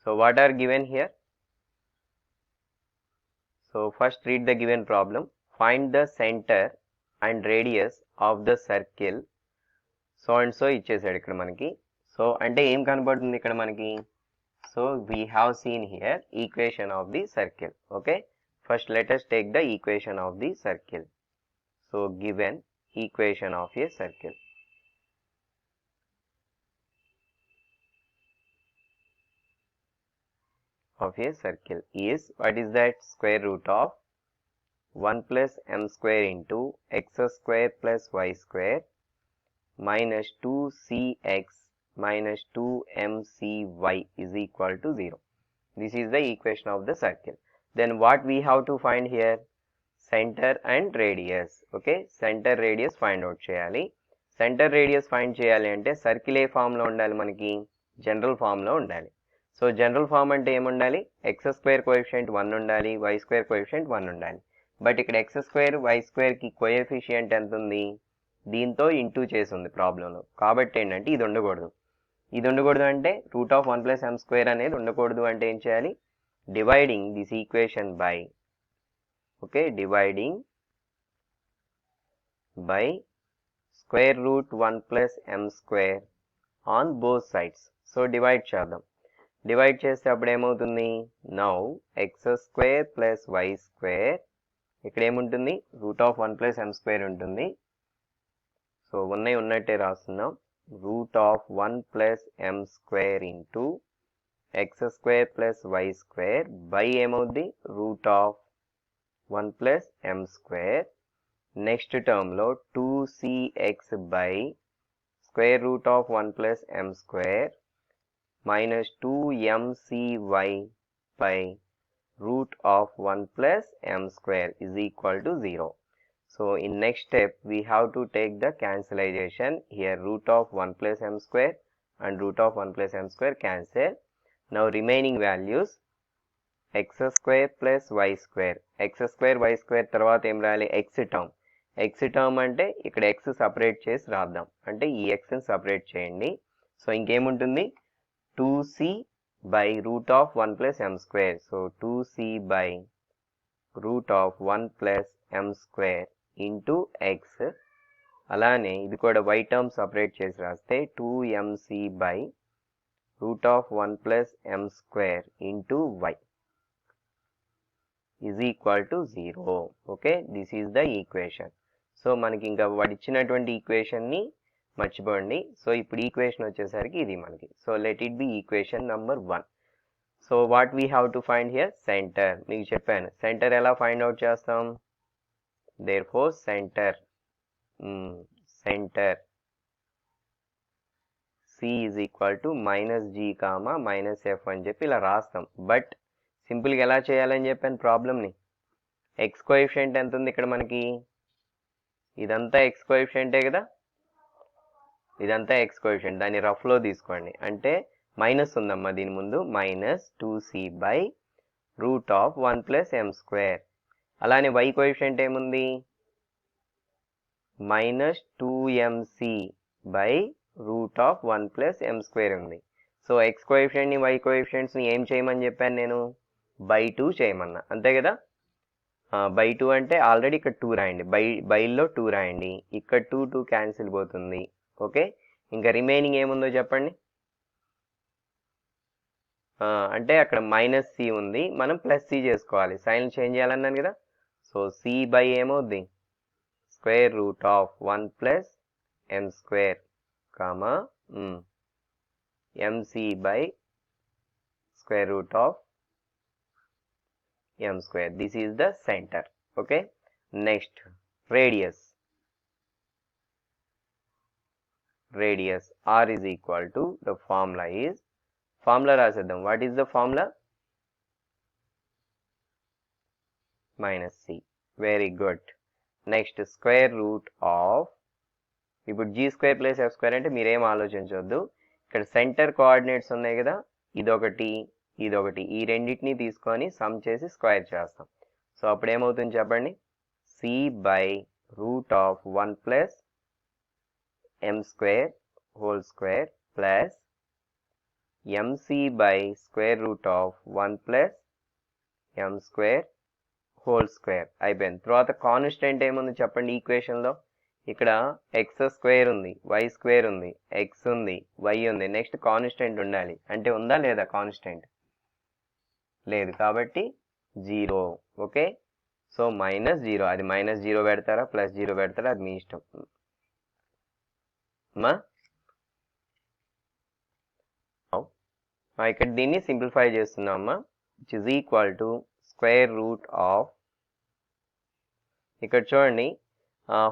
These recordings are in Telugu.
So what are given here? So first read the given problem. Find the center and radius of the circle. So and so ఇచ్చేసాడు ఇక్కడ మనకి. సో అంటే ఏం కనబడుతుంది ఇక్కడ మనకి? So we have seen here equation of the circle. Okay. First let us take the equation of the circle. So given equation of a circle. Of a circle is, what is that? Square root of 1 plus m square into x square plus y square minus 2cx minus 2mcy is equal to 0. This is the equation of the circle. Then what we have to find here? Center and radius. Okay, center radius find out cheyali. Center radius find cheyali ante circle A form లో ఉండాలి మనకి? జనరల్ ఫామ్ లో ఉండాలి. సో జనరల్ ఫామ్ అంటే ఏముండాలి? ఎక్స్ స్క్వేర్ కోఎఫిషియంట్ 1 ఉండాలి, వై స్క్వేర్ కోఎఫిషియంట్ 1 ఉండాలి. బట్ ఇక్కడ ఎక్స్ స్క్వేర్ వై స్క్వేర్ కి కోఎఫిషియంట్ ఎంత ఉంది? దీంతో ఇంటూ చేసి ఉంది ప్రాబ్లంలో. కాబట్టి ఏంటంటే ఇది ఉండకూడదు. ఇది ఉండకూడదు అంటే root of 1 plus M square అనేది ఉండకూడదు అంటే ఏం చేయాలి? Dividing this equation by, okay, dividing by square root 1 plus M square on both sides. So divide చేద్దాం. డివైడ్ చేస్తే అప్పుడు ఏమవుతుంది? Now X square plus Y square, ఇక్కడ ఏముంటుంది? Root of 1 plus M square ఉంటుంది. సో ఉన్నాయి ఉన్నట్టే రాస్తున్నాం. Root of 1 plus M square into X square plus Y square by ఏమవుద్ది? Route of 1 plus M square. Next టర్మ్లో 2cx by square root of 1 plus M square minus 2mcy by root of 1 plus m square is equal to 0. So in next step we have to take the cancellation. Here root of 1 plus m square and root of 1 plus m square cancel. Now remaining values x square plus y square. x square y square తర్వాత ఏం రాయాలి? x term. x term అంటే ఇక్కడ x సపరేట్ చేసి రాద్దాం. అంటే ఈ x ని సపరేట్ చేయండి. సో ఇంకేముంటుంది? 2c by root of 1 plus m square. So 2c by root of 1 plus m square into x. అలానే ఇది కూడా y term సపరేట్ చేసి రాస్తే 2mc by root of 1 plus m square into y is equal to 0. Okay, this is the equation. So మనకి ఇంకా వాడు ఇచ్చినటువంటి ఈక్వేషన్ ని మర్చిపోండి. సో ఇప్పుడు ఈక్వేషన్ వచ్చేసరికి ఇది మనకి. So let it be equation number 1. So what we have to find here? Centre. మీకు చెప్పాను సెంటర్ ఎలా ఫైండ్ అవుట్ చేస్తాం? Therefore centre C is equal to minus G comma minus F అని చెప్పి ఇలా రాస్తాం. బట్ సింపుల్గా ఎలా చేయాలని చెప్పాను ప్రాబ్లమ్ని? ఎక్స్ కోఎఫిషియంట్ ఎంత ఉంది ఇక్కడ మనకి? ఇదంతా ఎక్స్ కోఎఫిషియంటే కదా, ఇదంతా ఎక్స్ కోఎఫిషియంట్. దాన్ని రఫ్లో తీసుకోండి. అంటే మైనస్ ఉందమ్మా దీని ముందు, minus 2c by root of 1 plus M square. అలానే వై కోఎఫిషియంట్ ఏముంది? Minus 2mc by root of 1 plus M square ఉంది. సో ఎక్స్ కోఎఫిషియంట్ని వై కోఎఫిషియంట్స్ని ఏం చేయమని చెప్పాను నేను? బై 2 చేయమన్నా, అంతే కదా. బై 2 అంటే ఆల్రెడీ ఇక్కడ 2 రాయండి, బైలో 2 రాయండి. ఇక్కడ 2 క్యాన్సిల్ పోతుంది. ఓకే, ఇంకా రిమైనింగ్ ఏముందో చెప్పండి. అంటే అక్కడ మైనస్ సి ఉంది, మనం ప్లస్ సి చేసుకోవాలి. సైన్ చేంజ్ చేయాలన్నాను కదా. సో సి బై ఏమవుద్ది? Square root of 1 plus M square comma MC by square root of m square. This is the center. Okay, next radius. Radius r is equal to, the formula is, formula రాసేద్దాం. What is the formula? Minus c. Very good. Next square root of, ఇప్పుడు g square plus f square అంటే మీరేం ఆలోచించవద్దు. ఇక్కడ సెంటర్ కోఆర్డినేట్స్ ఉన్నాయి కదా, ఇదొకటి ఇదొకటి, ఈ రెండింటిని తీసుకొని సమ్ చేసి స్క్వేర్ చేస్తాం. సో అప్పుడు ఏమవుతుంది చెప్పండి? C by root of 1 plus M square whole square plus mc by square root of 1 plus m square whole square అయిపోయింది. తర్వాత కాన్స్టెంట్ ఏముంది చెప్పండి ఈక్వేషన్లో? ఇక్కడ ఎక్స్ స్క్వేర్ ఉంది, వై స్క్వేర్ ఉంది, ఎక్స్ ఉంది, వై ఉంది, నెక్స్ట్ కాన్స్టెంట్ ఉండాలి. అంటే ఉందా లేదా కాన్స్టెంట్? లేదు, కాబట్టి 0. Okay, so -0. అది -0 పెడతారా +0 పెడతారా అది మీ ఇష్టం. ఇక్కడ దీన్ని సింప్లిఫై చేస్తున్నామా, which is equal to square root of, ఇక్కడ చూడండి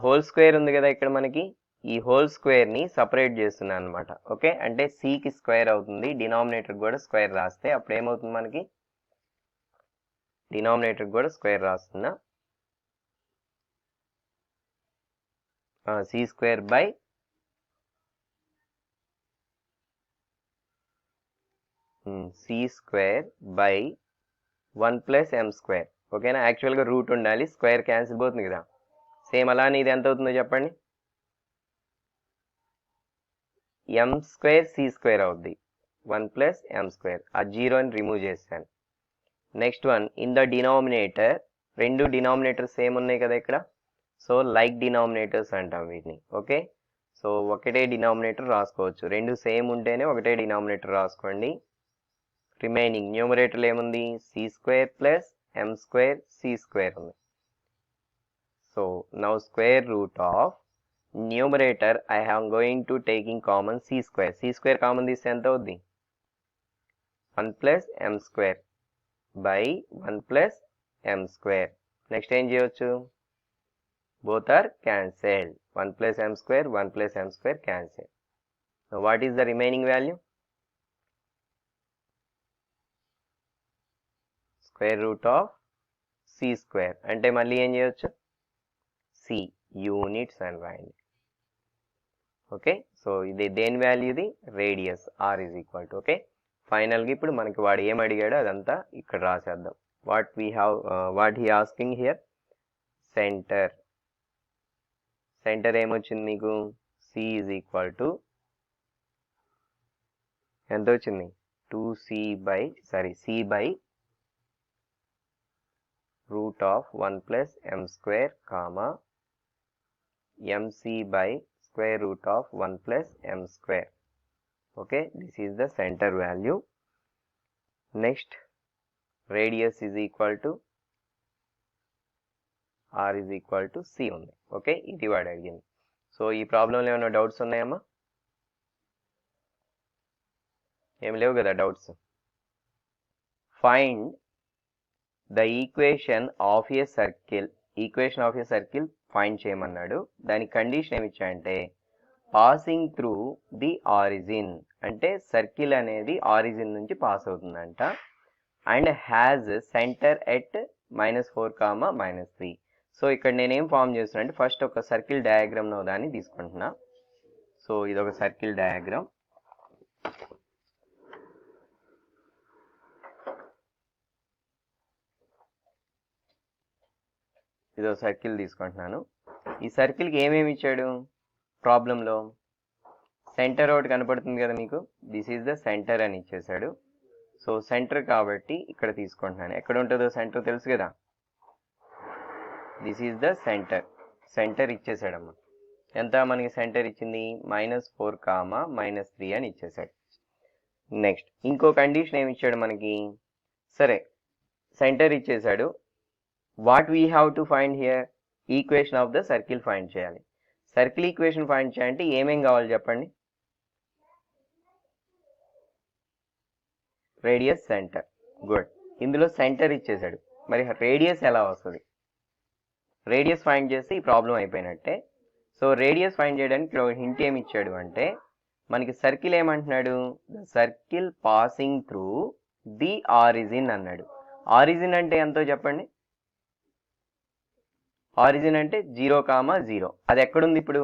హోల్ స్క్వేర్ ఉంది కదా ఇక్కడ మనకి, ఈ హోల్ స్క్వేర్ని సపరేట్ చేస్తున్నాను అనమాట. ఓకే, అంటే సికి స్క్వేర్ అవుతుంది, డినామినేటర్ కూడా స్క్వేర్ రాస్తే అప్పుడు ఏమవుతుంది మనకి, డినామినేటర్ కూడా స్క్వేర్ రాస్తున్నా, C square by C square by 1 plus M square. ఓకేనా, యాక్చువల్గా రూట్ ఉండాలి, స్క్వేర్ క్యాన్సిల్ పోతుంది కదా. సేమ్ అలానే ఇది ఎంత అవుతుందో చెప్పండి, ఎం స్క్వేర్ సి స్క్వేర్ అవుద్ది, 1 ప్లస్ ఎం స్క్వేర్. ఆ జీరోని రిమూవ్ చేశాను. Next one, in the denominator, రెండు డినామినేటర్ సేమ్ ఉన్నాయి కదా ఇక్కడ, సో లైక్ డినామినేటర్స్ అంటాం వీటిని. ఓకే, సో ఒకటే డినామినేటర్ రాసుకోవచ్చు, రెండు సేమ్ ఉంటేనే ఒకటే డినామినేటర్ రాసుకోండి. రిమైనింగ్ న్యూమరేటర్లు ఏముంది, C square plus M square C square ఉంది. So now square root of numerator I have going to taking common C square. C square common తీస్తే ఎంత అవుద్ది, 1 plus M square by 1 plus M square. Next ఏం చేయవచ్చు, both are cancelled, 1 plus M square 1 plus M square cancel. So what is the remaining value, square root of C square. అంటే మళ్ళీ ఏం చేయొచ్చు, సి యూనిట్స్ అని రాయండి. ఓకే, సో ఇది దేని వాల్యూ, ఇది radius, R is equal to. Okay, ఫైనల్గా ఇప్పుడు మనకి వాడు ఏం అడిగాడో అదంతా ఇక్కడ రాసేద్దాం. What he asking here, centre. Centre ఏమొచ్చింది మీకు, సి ఈజ్ ఈక్వల్ టు ఎంత వచ్చింది, C by root of 1 plus M square comma MC by square root of 1 plus m square. Okay, this is the center value. Next, radius is equal to r is equal to c ఉంది. ఓకే, ఇది వాడు అడిగింది. సో ఈ ప్రాబ్లంలో ఏమైనా డౌట్స్ ఉన్నాయమ్మా? ఏం లేవు కదా doubts. Find the equation of a circle. Equation of a circle find చేయమన్నాడు. దాని కండిషన్ ఏమి ఇచ్చాయంటే పాసింగ్ త్రూ ది ఆరిజిన్, అంటే సర్కిల్ అనేది ఆరిజిన్ నుంచి పాస్ అవుతుందంట. And has centre at -4, -3. So ఇక్కడ నేనేం ఫామ్ చేస్తున్నా అంటే ఫస్ట్ ఒక సర్కిల్ డయాగ్రామ్ దాన్ని తీసుకుంటున్నా. సో ఇది ఒక సర్కిల్ డయాగ్రామ్. ఇదో సర్కిల్ తీసుకుంటున్నాను. ఈ సర్కిల్కి ఏమేమి ఇచ్చాడు ప్రాబ్లంలో, సెంటర్ ఒకటి కనపడుతుంది కదా మీకు, దిస్ ఈజ్ ద సెంటర్ అని ఇచ్చేసాడు. సో సెంటర్ కాబట్టి ఇక్కడ తీసుకుంటున్నాను. ఎక్కడ ఉంటుందో సెంటర్ తెలుసు కదా, this is the centre. Centre ఇచ్చేసాడమ్మా. ఎంత మనకి సెంటర్ ఇచ్చింది, -4, -3 అని ఇచ్చేసాడు. నెక్స్ట్ ఇంకో కండిషన్ ఏమి ఇచ్చాడు మనకి, సరే సెంటర్ ఇచ్చేసాడు. What we have to find here, equation of the circle find చేయాలి. సర్కిల్ ఈక్వేషన్ ఫైండ్ చేయాలంటే ఏమేం కావాలి చెప్పండి, రేడియస్, సెంటర్. గుడ్, ఇందులో సెంటర్ ఇచ్చేసాడు, మరి రేడియస్ ఎలా వస్తుంది? రేడియస్ ఫైండ్ చేస్తే ఈ ప్రాబ్లం అయిపోయినట్టే. సో రేడియస్ ఫైండ్ చేయడానికి హింట్ ఏమి ఇచ్చాడు అంటే మనకి సర్కిల్ ఏమంటున్నాడు, the circle passing through the origin అన్నాడు. ఆరిజిన్ అంటే ఎంతో చెప్పండి, ఆరిజిన్ అంటే 0, 0. అది ఎక్కడుంది ఇప్పుడు,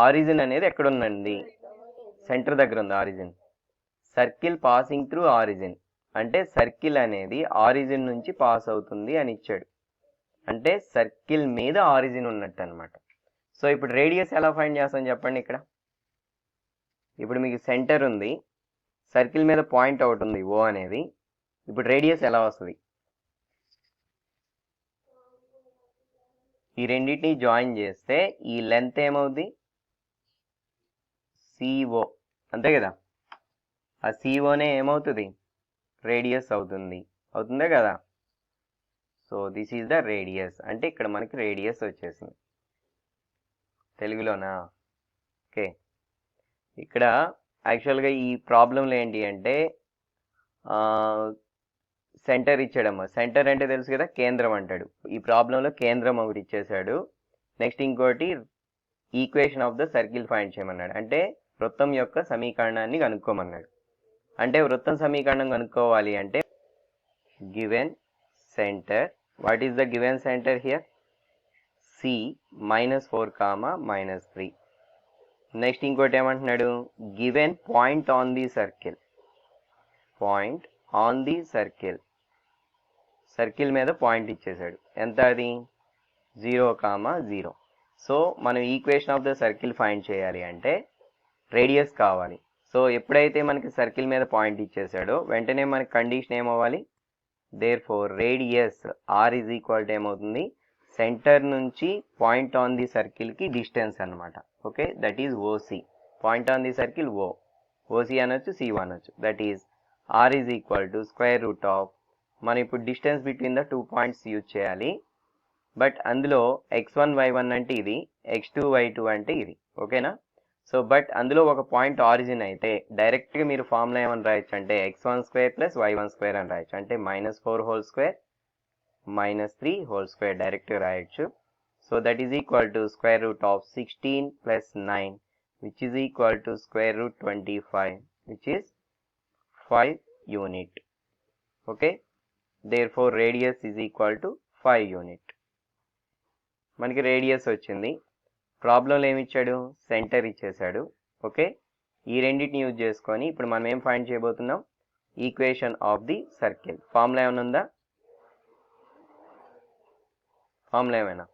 ఆరిజిన్ అనేది ఎక్కడుందండి, సెంటర్ దగ్గర ఉంది origin. Circle passing through origin అంటే సర్కిల్ అనేది ఆరిజిన్ నుంచి పాస్ అవుతుంది అని ఇచ్చాడు, అంటే సర్కిల్ మీద ఆరిజిన్ ఉన్నట్టు అనమాట. సో ఇప్పుడు రేడియస్ ఎలా ఫైండ్ చేస్తాం చెప్పండి, ఇక్కడ ఇప్పుడు మీకు సెంటర్ ఉంది, సర్కిల్ మీద పాయింట్ అవుట్ ఉంది ఓ అనేది. ఇప్పుడు రేడియస్ ఎలా వస్తుంది? ఈ రెండింటిని జాయిన్ చేస్తే ఈ లెంత్ ఏమవుద్ది? సిఓ, అంతే కదా. ఆ సిఓనే ఏమవుతుంది? రేడియస్ అవుతుంది, అవుతుందే కదా. So this is the radius. అంటే ఇక్కడ మనకి రేడియస్ వచ్చేసింది తెలుగులోనా? ఓకే. ఇక్కడ యాక్చువల్గా ఈ ప్రాబ్లంలో ఏంటి అంటే సెంటర్ ఇచ్చాడమ్మా. సెంటర్ అంటే తెలుసు కదా, కేంద్రం అంటాడు. ఈ ప్రాబ్లంలో కేంద్రం ఒకటి ఇచ్చేసాడు. నెక్స్ట్ ఇంకోటి equation of the circle find చేయమన్నాడు. అంటే వృత్తం యొక్క సమీకరణాన్ని కనుక్కోమన్నాడు. అంటే వృత్తం సమీకరణం కనుక్కోవాలి అంటే given centre, what is the given centre here? C -4, -3. Next ఇంకోటి ఏమంటున్నాడు? Given point on the circle, point on the circle, circle మీద పాయింట్ ఇచ్చేసాడు. ఎంత అది? 0, 0. సో మనం equation of the circle find చేయాలి అంటే రేడియస్ కావాలి. సో ఎప్పుడైతే మనకి సర్కిల్ మీద పాయింట్ ఇచ్చేసాడో వెంటనే మనకి కండిషన్ ఏమవ్వాలి? Therefore radius R is equal to ఏమవుతుంది? సెంటర్ నుంచి పాయింట్ ఆన్ ది సర్కిల్కి డిస్టెన్స్ అనమాట. Okay, that is OC. Point on the circle O, OC అనొచ్చు, సి అనొచ్చు. That is R is equal to square root of, మనం ఇప్పుడు distance between the 2 points use చేయాలి. బట్ అందులో x1 y1 అంటే ఇది, x2 y2 అంటే ఇది. ఓకేనా? సో బట్ అందులో ఒక పాయింట్ ఆరిజిన్ అయితే డైరెక్ట్గా మీరు ఫార్ములా ఏమని రాయొచ్చు అంటే x1² + y1² అని రాయొచ్చు. అంటే -4² -3² డైరెక్ట్గా రాయొచ్చు. So that is equal to square root of 16 + 9 which is equal to square root 25 which is 5 unit. Okay, therefore radius is equal to 5 unit. మనకి రేడియస్ వచ్చింది. ప్రాబ్లంలో ఏమి ఇచ్చాడు? సెంటర్ ఇచ్చేసాడు. ఓకే, ఈ రెండింటిని యూజ్ చేసుకొని ఇప్పుడు మనం ఏం ఫైండ్ చేయబోతున్నాం? Equation of the circle. Formula ఏమైనా ఉందా? ఫార్ములా ఏమైనా?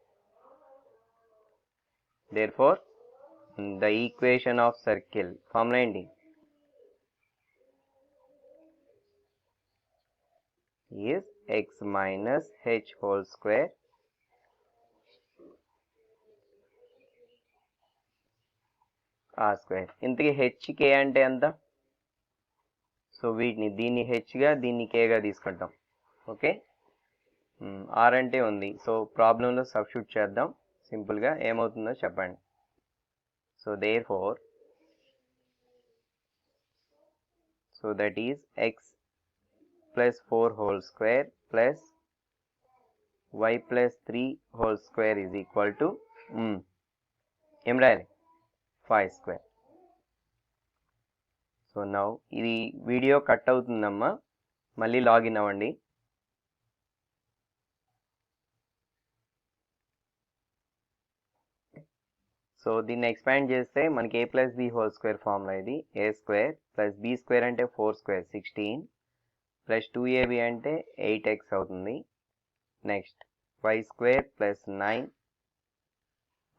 Therefore the equation of circle formula ఏంటి? Is x - h² r². ఇంతకీ hk అంటే ఎంత? సో వీటిని దీన్ని హెచ్గా దీన్ని కేగా తీసుకుంటాం. ఓకే, ఆర్ అంటే ఉంది. సో ప్రాబ్లంలో సబ్స్టిట్యూట్ చేద్దాం సింపుల్గా. ఏమవుతుందో చెప్పండి. So therefore, so that is x + 4² + y + 3² is equal to ఏం రాయాలి? 5². సో నౌ ఇది వీడియో కట్ అవుతుందమ్మా, మళ్ళీ లాగిన్ అవ్వండి. సో దీన్ని ఎక్స్పాండ్ చేస్తే మనకి a + b² ఫార్ములా ఇది. a² + b² అంటే 4² 16 + 2ab అంటే 8x అవుతుంది. Next y² + 9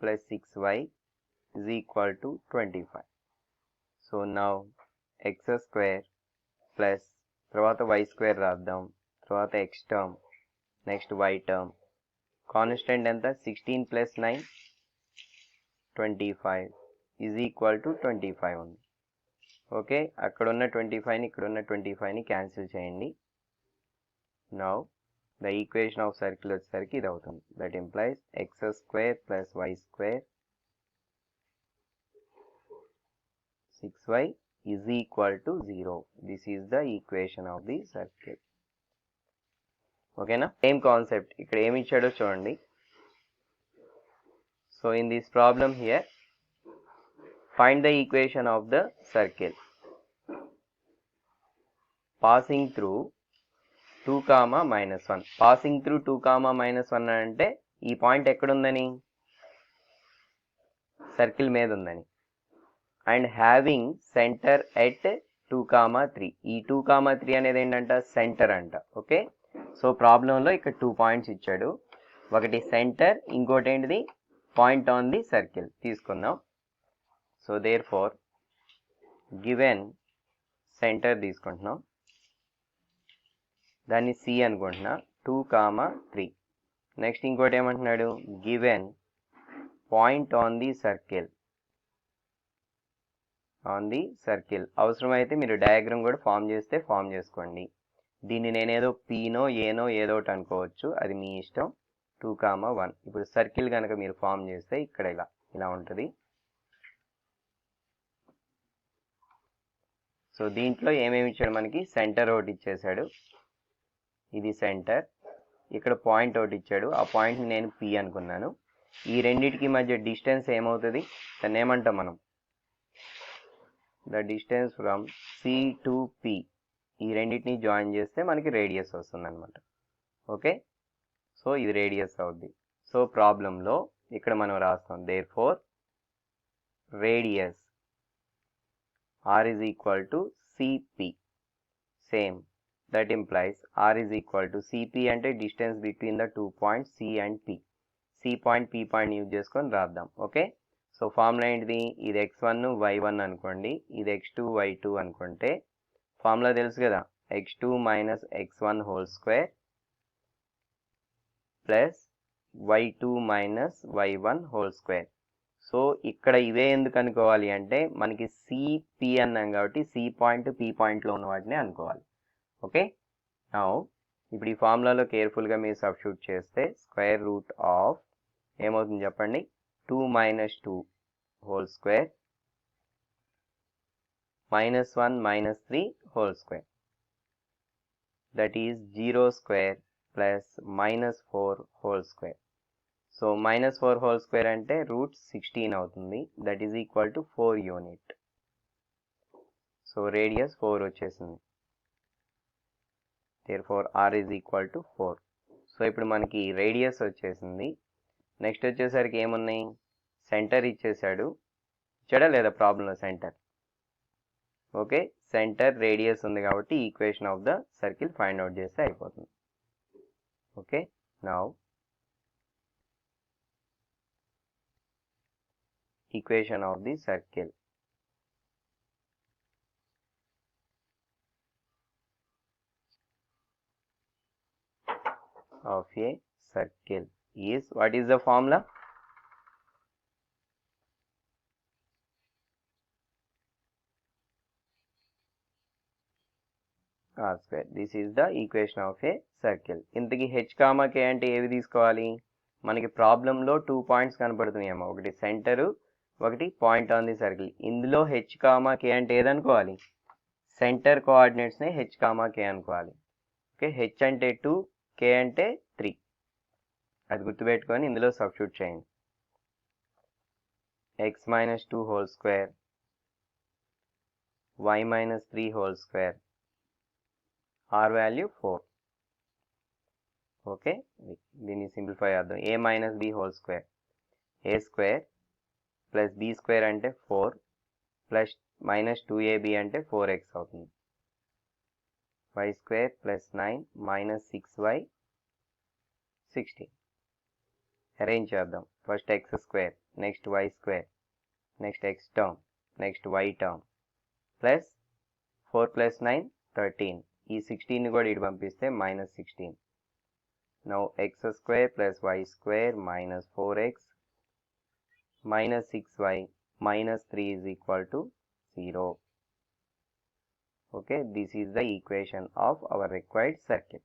+ 6y is equal to 25. So now x² plus తర్వాత y² రాద్దాం, తర్వాత x term, next y term. Constant ఎంత? 16 + 9 25 ఈజ్ ఈక్వల్ టు 25 ఉంది. ఓకే, అక్కడ ఉన్న 25ని ఇక్కడ ఉన్న 25ని క్యాన్సిల్ చేయండి. Now the equation of circle వచ్చేసరికి ఇది అవుతుంది. That implies x² + y² 6y is equal to 0. This is the equation of the circle. ఓకేనా? సేమ్ కాన్సెప్ట్ ఇక్కడ ఏమి ఇచ్చాడో చూడండి. So in this problem here find the equation of the circle passing through 2, -1. Passing through 2, -1 అంటే ఈ పాయింట్ ఎక్కడుందని? సర్కిల్ మీద ఉందని. And having centre at 2, 3. ఈ 2, 3 అనేది ఏంటంట? సెంటర్ అంట. ఓకే, సో ప్రాబ్లంలో ఇక్కడ 2 పాయింట్స్ ఇచ్చాడు. ఒకటి సెంటర్, ఇంకోటి ఏంటిది? పాయింట్ ఆన్ ది సర్కిల్ తీసుకుందాం. So therefore given centre తీసుకుంటున్నాం, దాన్ని సి అనుకుంటున్నా, 2, 3. నెక్స్ట్ ఇంకోటి ఏమంటున్నాడు, given point on the circle, అవసరమైతే మీరు డయాగ్రామ్ కూడా ఫామ్ చేస్తే ఫామ్ చేసుకోండి. దీన్ని నేనేదో పీనో ఏనో ఏదో ఒకటి అనుకోవచ్చు, అది మీ ఇష్టం. 2, 1. ఇప్పుడు సర్కిల్ కనుక మీరు ఫామ్ చేస్తే ఇక్కడ ఇలా ఉంటుంది. సో దీంట్లో ఏమేమి ఇచ్చాడు, మనకి సెంటర్ ఒకటి ఇచ్చేసాడు, ఇది సెంటర్. ఇక్కడ పాయింట్ ఒకటి ఇచ్చాడు, ఆ పాయింట్ని నేను పి అనుకున్నాను. ఈ రెండింటికి మధ్య డిస్టెన్స్ ఏమవుతుంది, దాన్ని ఏమంటాం మనం, the distance from C to P. ఈ రెండింటిని జాయిన్ చేస్తే మనకి రేడియస్ వస్తుంది అనమాట. ఓకే, సో ఇది రేడియస్ అవుద్ది. సో ప్రాబ్లంలో ఇక్కడ మనం రాస్తాం, therefore radius r is equal to cp. Same, that implies r is equal to cp అంటే distance between the 2 points c and p. c point p point use చేసుకొని రాద్దాం. ఓకే, సో ఫార్ములా ఏంటిది, ఇది x1 y1 అనుకోండి, ఇది x2 y2 అనుకుంటే ఫార్ములా తెలుసు కదా, x2 minus x1 whole square plus y2 minus y1 whole square. So ఇక్కడ ఇవే ఎందుకు అనుకోవాలి అంటే మనకి సిపి అన్నాం కాబట్టి సి పాయింట్ పి పాయింట్లో ఉన్న వాటిని అనుకోవాలి. ఓకే, నౌ ఇప్పుడు ఈ ఫార్ములాలో కేర్ఫుల్గా మీరు సబ్స్టిట్యూట్ చేస్తే స్క్వేర్ రూట్ ఆఫ్ ఏమవుతుంది చెప్పండి, 2 minus 2 whole square minus 1 minus 3 whole square, that is 0 square plus minus 4 whole square. So minus 4 whole square అంటే రూట్ 16 అవుతుంది, that is equal to 4 unit. So radius 4 వచ్చేసింది, therefore r is equal to 4. So ఇప్పుడు మనకి రేడియస్ వచ్చేసింది. నెక్స్ట్ వచ్చేసరికి ఏమున్నాయి, సెంటర్ ఇచ్చేసాడు, ఇచ్చాడా లేదా ప్రాబ్లంలో సెంటర్. ఓకే, సెంటర్ రేడియస్ ఉంది కాబట్టి equation of the circle find out చేస్తే అయిపోతుంది. Okay, now equation of the circle. Of a circle is, what is the formula, r square. This is the equation of a circle. ఇంతకీ h, k అంటే ఏవి తీసుకోవాలి, మనకి ప్రాబ్లంలో 2 పాయింట్స్ కనపడుతున్నాయేమో, ఒకటి సెంటరు, ఒకటి పాయింట్ ఆన్ ది సర్కిల్. ఇందులో h, k అంటే ఏదనుకోవాలి, సెంటర్ కోఆర్డినేట్స్ని h, k అనుకోవాలి. ఓకే, h అంటే 2, k అంటే 3, అది గుర్తుపెట్టుకొని ఇందులో సబ్స్టిట్యూట్ చేయండి. x minus 2 whole square, y minus 3 whole square, r value 4. Okay, దీన్ని సింప్లిఫై చేద్దాం, a minus b whole square, a square plus b square అంటే 4 ప్లస్ మైనస్ 2ab అంటే 4x అవుతుంది, y square plus 9 minus 6y 16. Arrange చేద్దాం, first x square, next y square, next x term, next y term, plus 4 plus 9 13. ఈ 16ని కూడా ఇటు పంపిస్తే minus 16. Now x square plus y square minus 4x minus 6y minus 3 is equal to 0. Okay, this is the equation of our required circle.